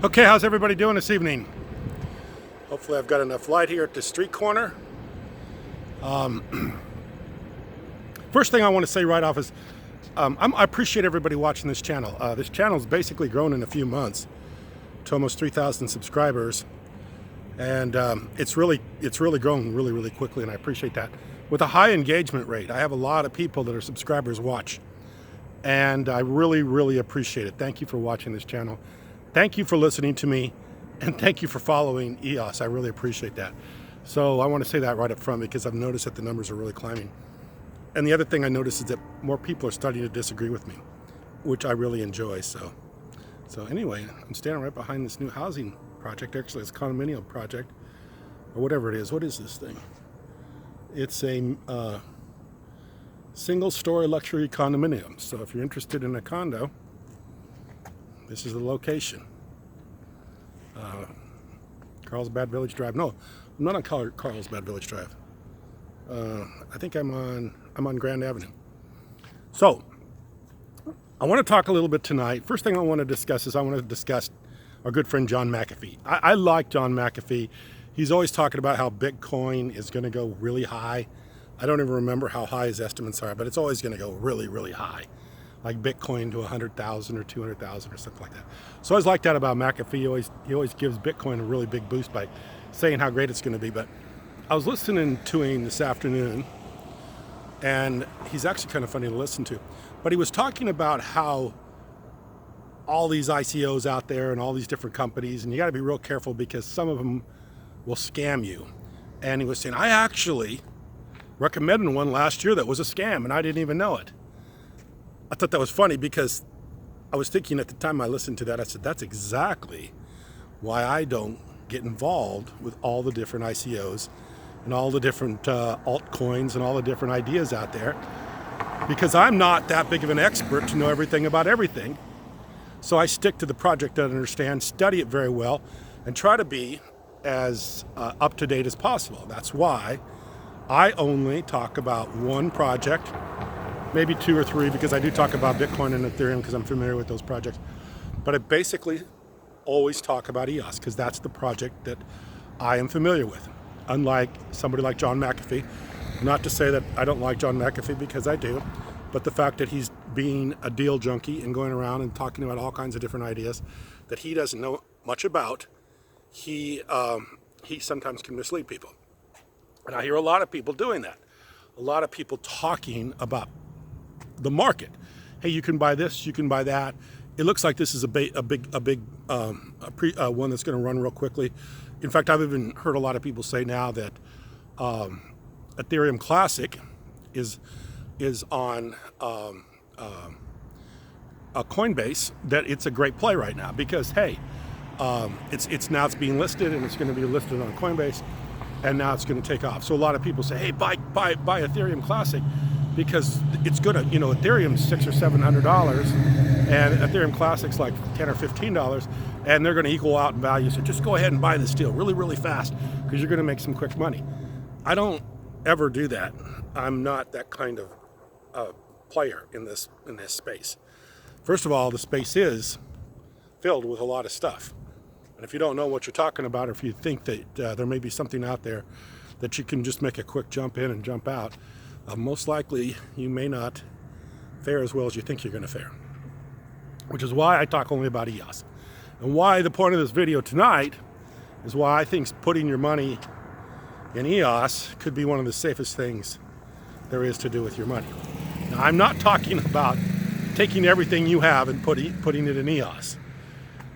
Okay, how's everybody doing this evening? Hopefully I've got enough light here at the street corner. First thing I want to say right off is I appreciate everybody watching this channel. This channel's basically grown in a few months to almost 3,000 subscribers, and it's really grown really quickly, and I appreciate that. With a high engagement rate, I have a lot of people that are subscribers watch, and I really appreciate it. Thank you for watching this channel. Thank you for listening to me, and thank you for following EOS. I really appreciate that. So I want to say that right up front because I've noticed that the numbers are really climbing. And the other thing I noticed is that more people are starting to disagree with me, which I really enjoy. So anyway, I'm standing right behind this new housing project. Actually, it's a condominium project, or whatever it is. What is this thing? It's a single-story luxury condominium. So if you're interested in a condo, this is the location. Carlsbad Village Drive. No, I'm not on Carlsbad Village Drive. I think I'm on Grand Avenue. So I want to talk a little bit tonight. First thing I want to discuss is our good friend John McAfee. I like John McAfee. He's always talking about how Bitcoin is going to go really high. I don't even remember how high his estimates are, but it's always going to go really high. Like Bitcoin to 100,000 or 200,000 or something like that. So I always like that about McAfee. He always gives Bitcoin a really big boost by saying how great it's going to be. But I was listening to him this afternoon, and he's actually kind of funny to listen to. But he was talking about how all these ICOs out there and all these different companies, and you got to be real careful because some of them will scam you. And he was saying, I actually recommended one last year that was a scam, and I didn't even know it. I thought that was funny because I was thinking at the time I listened to that, I said, that's exactly why I don't get involved with all the different ICOs and all the different altcoins and all the different ideas out there, because I'm not that big of an expert to know everything about everything. So I stick to the project that I understand, study it very well, and try to be as up to date as possible. That's why I only talk about one project, maybe two or three, because I do talk about Bitcoin and Ethereum because I'm familiar with those projects. But I basically always talk about EOS because that's the project that I am familiar with. Unlike somebody like John McAfee, not to say that I don't like John McAfee because I do, but the fact that he's being a deal junkie and going around and talking about all kinds of different ideas that he doesn't know much about, he sometimes can mislead people. And I hear a lot of people doing that. A lot of people talking about the market. Hey, you can buy this, you can buy that. It looks like this is a big one that's going to run real quickly. In fact, I've even heard a lot of people say now that Ethereum Classic is on a Coinbase, that it's a great play right now because hey, it's being listed and it's going to be listed on Coinbase, and now it's going to take off. So a lot of people say, hey, buy Ethereum Classic, because it's gonna, Ethereum's $600 or $700, and Ethereum Classic's like $10 or $15, and they're gonna equal out in value. So just go ahead and buy this deal really fast, because you're gonna make some quick money. I don't ever do that. I'm not that kind of player in this space. First of all, the space is filled with a lot of stuff, and if you don't know what you're talking about, or if you think that there may be something out there that you can just make a quick jump in and jump out, most likely you may not fare as well as you think you're going to fare, which is why I talk only about EOS. And why the point of this video tonight is why I think putting your money in EOS could be one of the safest things there is to do with your money. Now, I'm not talking about taking everything you have and putting it in EOS,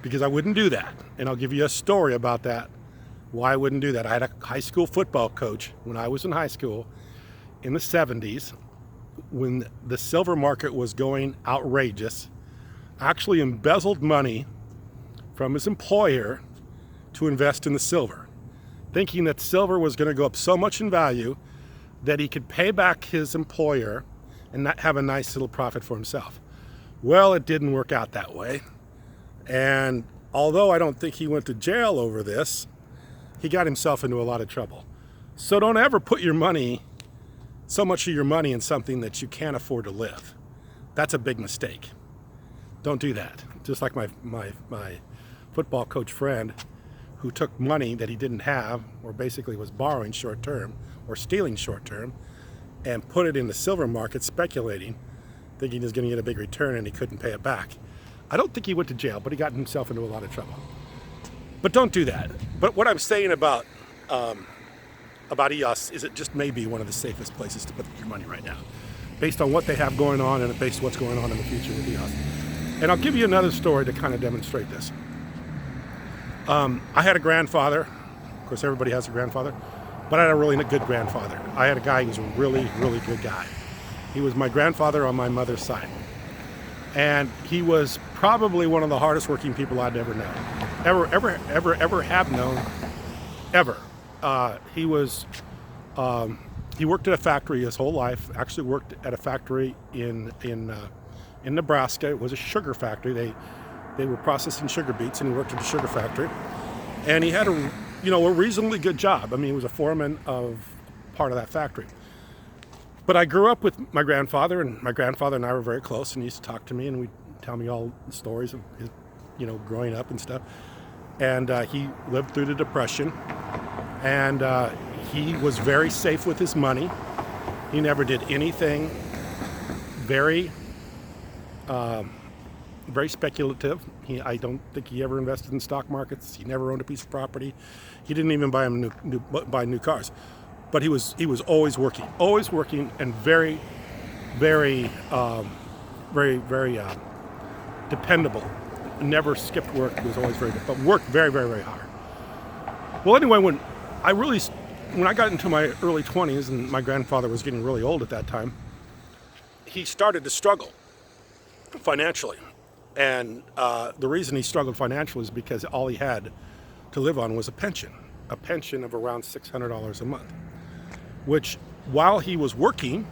because I wouldn't do that. And I'll give you a story about that, why I wouldn't do that. I had a high school football coach when I was in high school in the 70s, when the silver market was going outrageous, actually embezzled money from his employer to invest in the silver, thinking that silver was going to go up so much in value that he could pay back his employer and not have a nice little profit for himself. Well, it didn't work out that way. And although I don't think he went to jail over this, he got himself into a lot of trouble. So don't ever put so much of your money in something that you can't afford to live. That's a big mistake. Don't do that. Just like my football coach friend who took money that he didn't have, or basically was borrowing short term or stealing short term, and put it in the silver market speculating, thinking he was going to get a big return, and he couldn't pay it back. I don't think he went to jail, but he got himself into a lot of trouble. But don't do that. But what I'm saying about EOS is it just may be one of the safest places to put your money right now, based on what they have going on and based on what's going on in the future with EOS. And I'll give you another story to kind of demonstrate this. I had a grandfather. Of course, everybody has a grandfather. But I had a really good grandfather. I had a guy who was a really, really good guy. He was my grandfather on my mother's side. And he was probably one of the hardest working people I'd ever known. Ever have known. Ever. He worked at a factory his whole life. Actually worked at a factory in Nebraska. It was a sugar factory. They were processing sugar beets, and he worked at a sugar factory. And he had a reasonably good job. I mean, he was a foreman of part of that factory. But I grew up with my grandfather, and my grandfather and I were very close, and he used to talk to me, and he'd tell me all the stories of his, growing up and stuff. And he lived through the Depression, and he was very safe with his money. He never did anything very speculative. I don't think he ever invested in stock markets. He never owned a piece of property. He didn't even buy new cars. But he was always working, and very, very, very dependable. Never skipped work. He was always but worked very, very, very hard. Well, anyway, when I got into my early 20s, and my grandfather was getting really old at that time, he started to struggle financially. And the reason he struggled financially is because all he had to live on was a pension of around $600 a month, which, while he was working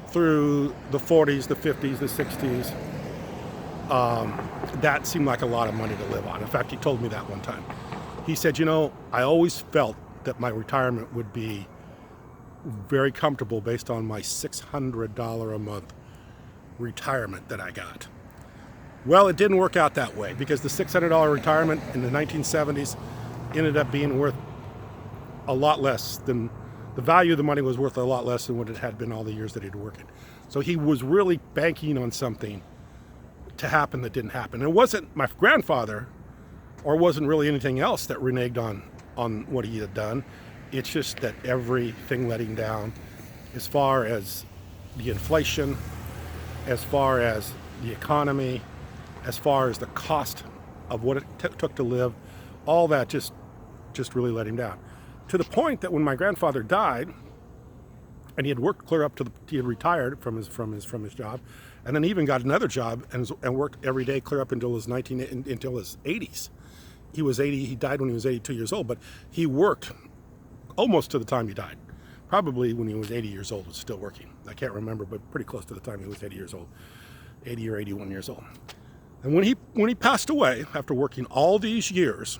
through the 40s, the 50s, the 60s, that seemed like a lot of money to live on. In fact, he told me that one time. He said, I always felt that my retirement would be very comfortable based on my $600 a month retirement that I got. Well, it didn't work out that way, because the $600 retirement in the 1970s ended up being worth a lot less than the value of the money was worth a lot less than what it had been all the years that he'd worked. So he was really banking on something to happen that didn't happen. And it wasn't my grandfather, or wasn't really anything else that reneged on what he had done. It's just that everything let him down, as far as the inflation, as far as the economy, as far as the cost of what it took to live. All that just really let him down, to the point that when my grandfather died, and he had worked clear up he had retired from his job, and then even got another job and worked every day clear up until his 80s. He was 80. He died when he was 82 years old, but he worked almost to the time he died. Probably when he was 80 years old, was still working. I can't remember, but pretty close to the time he was 80 years old, 80 or 81 years old. And when he passed away, after working all these years,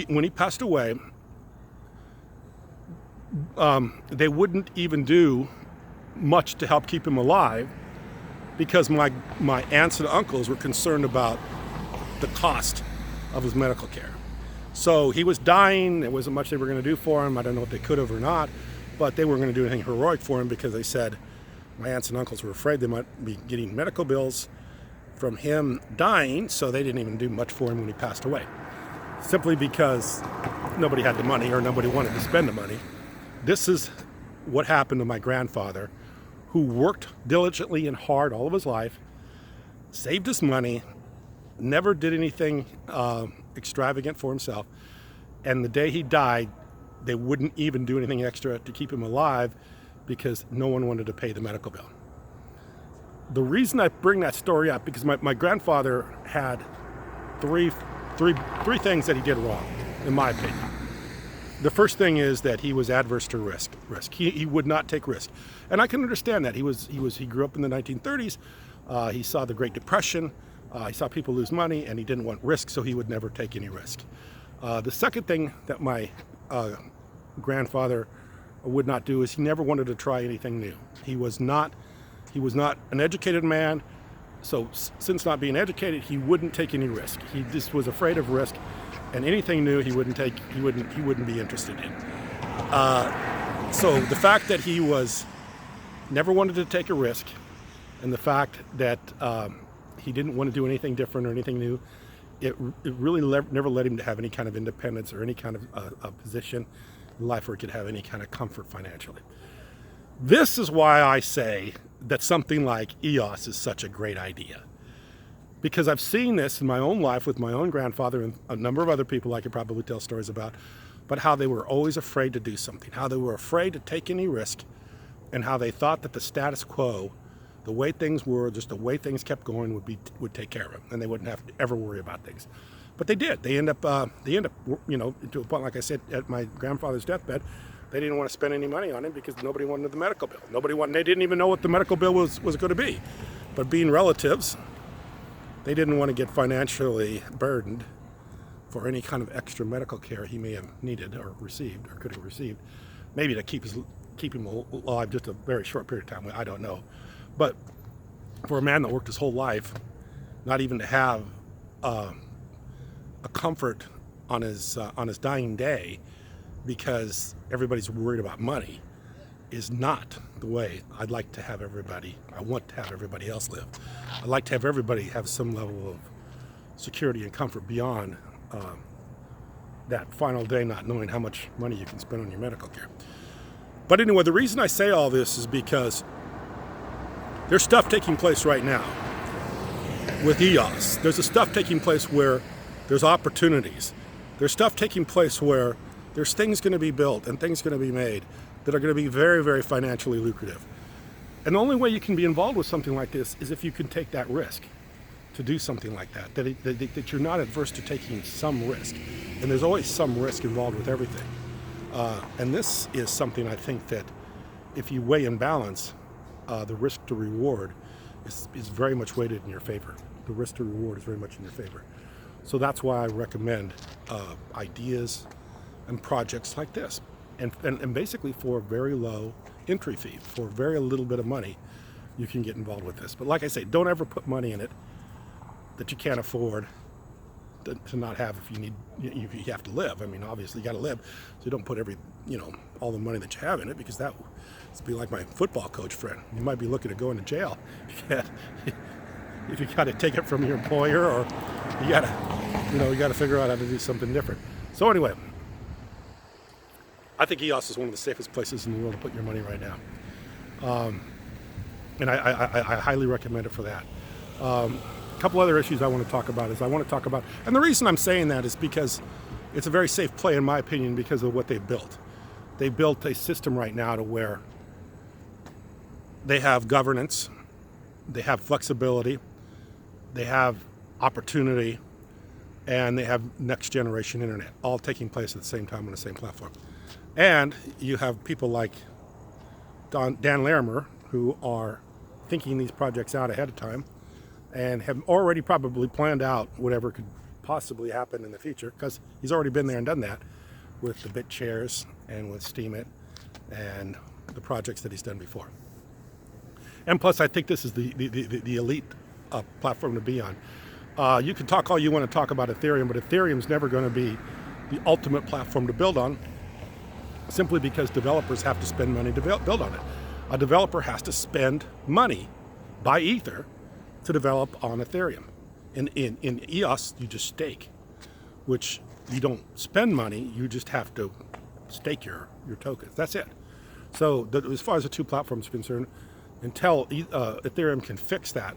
when he passed away, they wouldn't even do much to help keep him alive, because my aunts and uncles were concerned about the cost of his medical care. So he was dying. There wasn't much they were going to do for him. I don't know if they could have or not, but they weren't going to do anything heroic for him, because they said my aunts and uncles were afraid they might be getting medical bills from him dying, so they didn't even do much for him when he passed away, simply because nobody had the money, or nobody wanted to spend the money. This is what happened to my grandfather, who worked diligently and hard all of his life, saved his money, never did anything extravagant for himself, and the day he died, they wouldn't even do anything extra to keep him alive, because no one wanted to pay the medical bill. The reason I bring that story up, because my grandfather had three things that he did wrong, in my opinion. The first thing is that he was adverse to risk. He would not take risk, and I can understand that. He grew up in the 1930s. He saw the Great Depression. He saw people lose money, and he didn't want risk, so he would never take any risk. The second thing that my grandfather would not do is he never wanted to try anything new. He was not an educated man, since not being educated, he wouldn't take any risk. He just was afraid of risk, and anything new he wouldn't take. He wouldn't be interested in. So the fact that he was never wanted to take a risk, and the fact that he didn't want to do anything different or anything new, it really never led him to have any kind of independence or any kind of a position in life where he could have any kind of comfort financially. This is why I say that something like EOS is such a great idea. Because I've seen this in my own life with my own grandfather and a number of other people I could probably tell stories about, but how they were always afraid to do something, how they were afraid to take any risk, and how they thought that the status quo, the way things were, just the way things kept going would take care of them, and they wouldn't have to ever worry about things. But they did. They end up, you know, to a point, like I said, at my grandfather's deathbed, they didn't want to spend any money on him because nobody wanted the medical bill. They didn't even know what the medical bill was going to be. But being relatives, they didn't want to get financially burdened for any kind of extra medical care he may have needed or received or could have received, maybe to keep him alive just a very short period of time. I don't know. But for a man that worked his whole life, not even to have a comfort on his dying day because everybody's worried about money is not the way I'd like to have everybody. I want to have everybody else live. I'd like to have everybody have some level of security and comfort beyond that final day, not knowing how much money you can spend on your medical care. But anyway, the reason I say all this is because there's stuff taking place right now with EOS. There's stuff taking place where there's opportunities. There's stuff taking place where there's things going to be built and things going to be made that are going to be very, very financially lucrative. And the only way you can be involved with something like this is if you can take that risk to do something like that, that you're not adverse to taking some risk. And there's always some risk involved with everything. And this is something I think that if you weigh and balance, the risk to reward is very much weighted in your favor. The risk to reward is very much in your favor. So that's why I recommend ideas and projects like this. And basically for a very low entry fee, for very little bit of money, you can get involved with this. But like I say, don't ever put money in it that you can't afford to not have if you have to live. I mean, obviously you got to live, so you don't put all the money that you have in it, because that would be like my football coach friend. You might be looking at going to jail if you got to take it from your employer, or you got to figure out how to do something different. So anyway, I think EOS is one of the safest places in the world to put your money right now, and I highly recommend it for that. A couple other issues I want to talk about and the reason I'm saying that is because it's a very safe play in my opinion because of what they've built. They built a system right now to where they have governance, they have flexibility, they have opportunity, and they have next generation internet, all taking place at the same time on the same platform. And you have people like Dan Larimer who are thinking these projects out ahead of time and have already probably planned out whatever could possibly happen in the future, because he's already been there and done that with the BitShares and with Steemit and the projects that he's done before. And plus, I think this is the elite platform to be on. You can talk all you want to talk about Ethereum, but Ethereum's never going to be the ultimate platform to build on, simply because developers have to spend money to build on it. A developer has to spend money, buy Ether, to develop on Ethereum. In EOS, you just stake, which you don't spend money, you just have to stake your tokens. That's it. So as far as the two platforms are concerned, until Ethereum can fix that,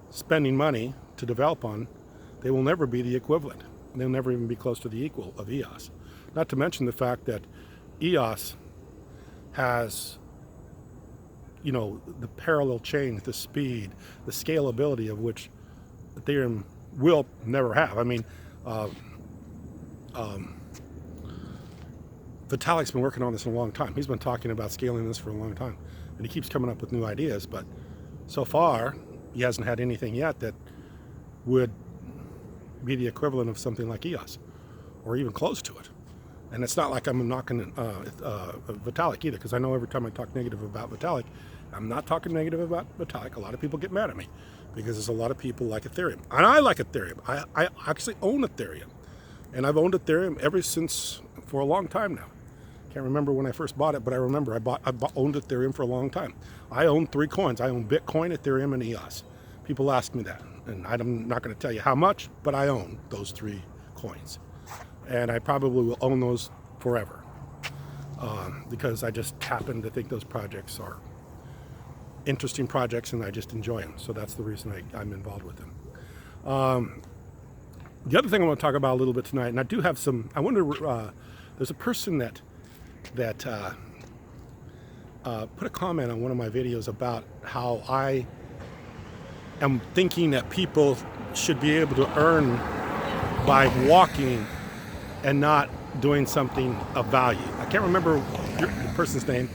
spending money to develop on, they will never be the equivalent. They'll never even be close to the equal of EOS. Not to mention the fact that EOS has, the parallel chain, the speed, the scalability of which Ethereum will never have. I mean, Vitalik's been working on this a long time. He's been talking about scaling this for a long time, and he keeps coming up with new ideas, but so far he hasn't had anything yet that would be the equivalent of something like EOS, or even close to it. And it's not like I'm knocking Vitalik either, because I know every time I talk negative about Vitalik, I'm not talking negative about Vitalik. A lot of people get mad at me because there's a lot of people like Ethereum. And I like Ethereum. I actually own Ethereum. And I've owned Ethereum for a long time now. Can't remember when I first bought it, but I remember I owned Ethereum for a long time. I own 3 coins. I own Bitcoin, Ethereum, and EOS. People ask me that, and I'm not going to tell you how much, but I own those 3 coins. And I probably will own those forever because I just happen to think those projects are interesting projects and I just enjoy them. So that's the reason I'm involved with them. The other thing I want to talk about a little bit tonight, and I do have some, I wonder, there's a person that put a comment on one of my videos about how I am thinking that people should be able to earn by walking and not doing something of value. I can't remember the person's name,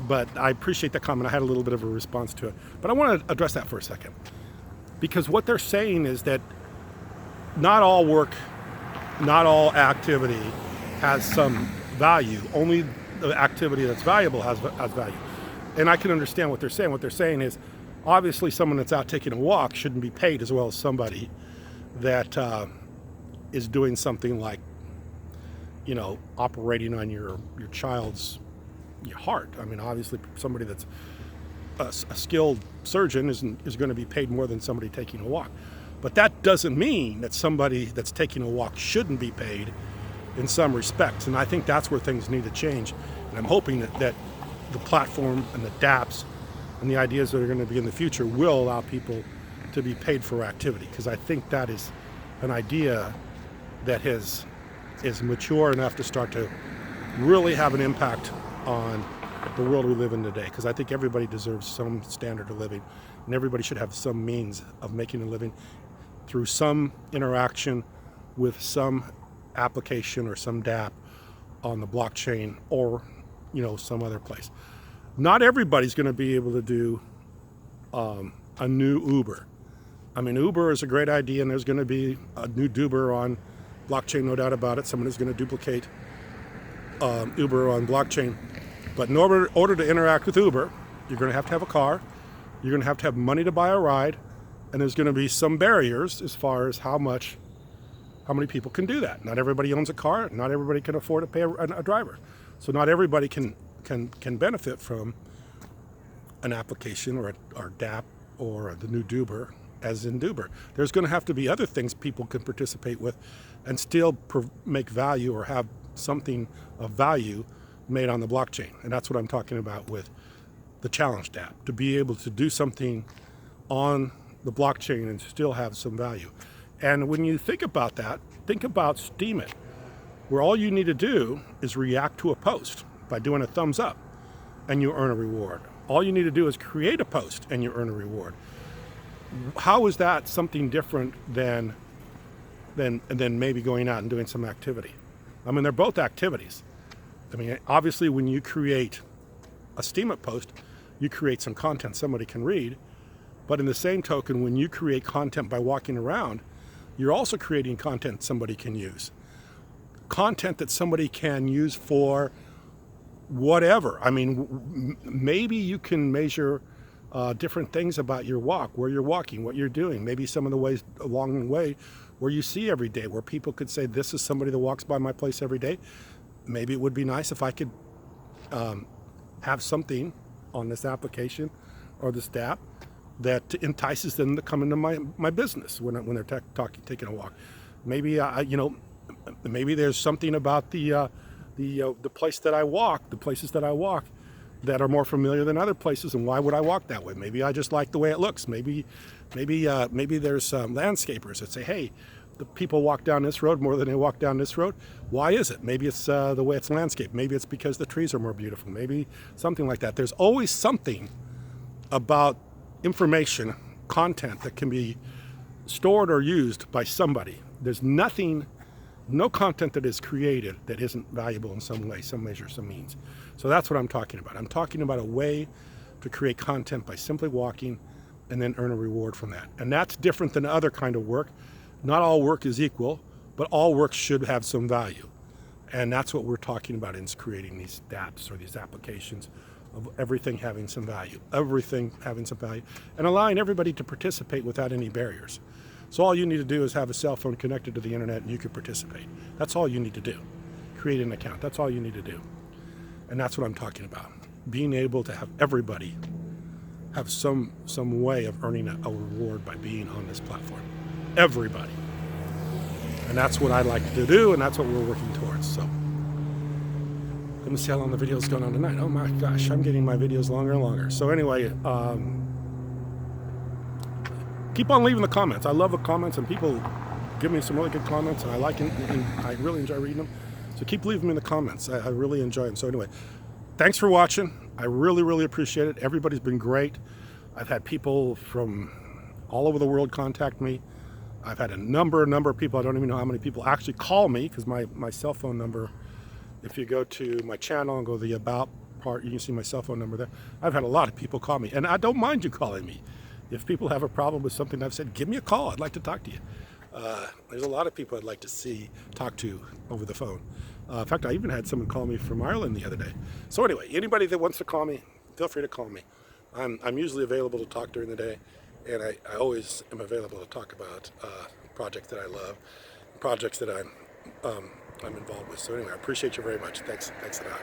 but I appreciate that comment. I had a little bit of a response to it. But I want to address that for a second. Because what they're saying is that not all work, not all activity has some value. Only the activity that's valuable has value. And I can understand what they're saying. What they're saying is, obviously someone that's out taking a walk shouldn't be paid as well as somebody that is doing something like, operating on your child's heart. I mean, obviously somebody that's a skilled surgeon is going to be paid more than somebody taking a walk. But that doesn't mean that somebody that's taking a walk shouldn't be paid in some respects. And I think that's where things need to change. And I'm hoping that the platform and the dApps and the ideas that are going to be in the future will allow people to be paid for activity. Because I think that is an idea that is mature enough to start to really have an impact on the world we live in today. Because I think everybody deserves some standard of living, and everybody should have some means of making a living through some interaction with some application or some dApp on the blockchain or some other place. Not everybody's going to be able to do a new Uber. I mean, Uber is a great idea, and there's going to be a new Uber on blockchain, no doubt about it. Someone is going to duplicate Uber on blockchain. But in order to interact with Uber, you're going to have a car, you're going to have money to buy a ride, and there's going to be some barriers as far as how many people can do that. Not everybody owns a car, not everybody can afford to pay a driver. So not everybody can benefit from an application or dApp or the new Uber, as in Uber. There's going to have to be other things people can participate with and still make value or have something of value made on the blockchain. And that's what I'm talking about with the challenge dApp, to be able to do something on the blockchain and still have some value. And when you think about that, think about Steam It, where all you need to do is react to a post by doing a thumbs up and you earn a reward. All you need to do is create a post and you earn a reward. How is that something different than maybe going out and doing some activity? I mean, they're both activities. I mean, obviously when you create a Steam It post, you create some content somebody can read. But in the same token, when you create content by walking around, you're also creating content somebody can use. Content that somebody can use for whatever. I mean, maybe you can measure different things about your walk, where you're walking, what you're doing, maybe some of the ways along the way where you see every day, where people could say, this is somebody that walks by my place every day. Maybe it would be nice if I could have something on this application or this dApp that entices them to come into my business when they're taking a walk. Maybe maybe there's something about the place that I walk, the places that I walk, that are more familiar than other places. And why would I walk that way? Maybe I just like the way it looks. Maybe there's landscapers that say, hey, the people walk down this road more than they walk down this road. Why is it? Maybe it's the way it's landscaped. Maybe it's because the trees are more beautiful. Maybe something like that. There's always something about information, content that can be stored or used by somebody. There's no content that is created that isn't valuable in some way, some measure, some means. So that's what I'm talking about. I'm talking about a way to create content by simply walking and then earn a reward from that. And that's different than other kind of work. Not all work is equal, but all work should have some value. And that's what we're talking about in creating these dApps or these applications of everything having some value, and allowing everybody to participate without any barriers. So all you need to do is have a cell phone connected to the internet and you can participate. That's all you need to do. Create an account. That's all you need to do. And that's what I'm talking about. Being able to have everybody have some way of earning a reward by being on this platform. Everybody. And that's what I like to do, and that's what we're working towards. So let me see how long the video is going on tonight. Oh my gosh, I'm getting my videos longer and longer. So anyway, keep on leaving the comments. I love the comments, and people give me some really good comments, and I like it, and I really enjoy reading them. So keep leaving them in the comments. I really enjoy them. So anyway, thanks for watching. I really, really appreciate it. Everybody's been great. I've had people from all over the world contact me. I've had a number of people, I don't even know how many people actually call me, because my cell phone number, if you go to my channel and go to the About part, you can see my cell phone number there. I've had a lot of people call me, and I don't mind you calling me. If people have a problem with something I've said, give me a call. I'd like to talk to you. There's a lot of people I'd like to talk to over the phone. In fact, I even had someone call me from Ireland the other day. So anyway, anybody that wants to call me, feel free to call me. I'm usually available to talk during the day, and I always am available to talk about projects that I love, projects that I'm involved with. So anyway, I appreciate you very much. Thanks a lot.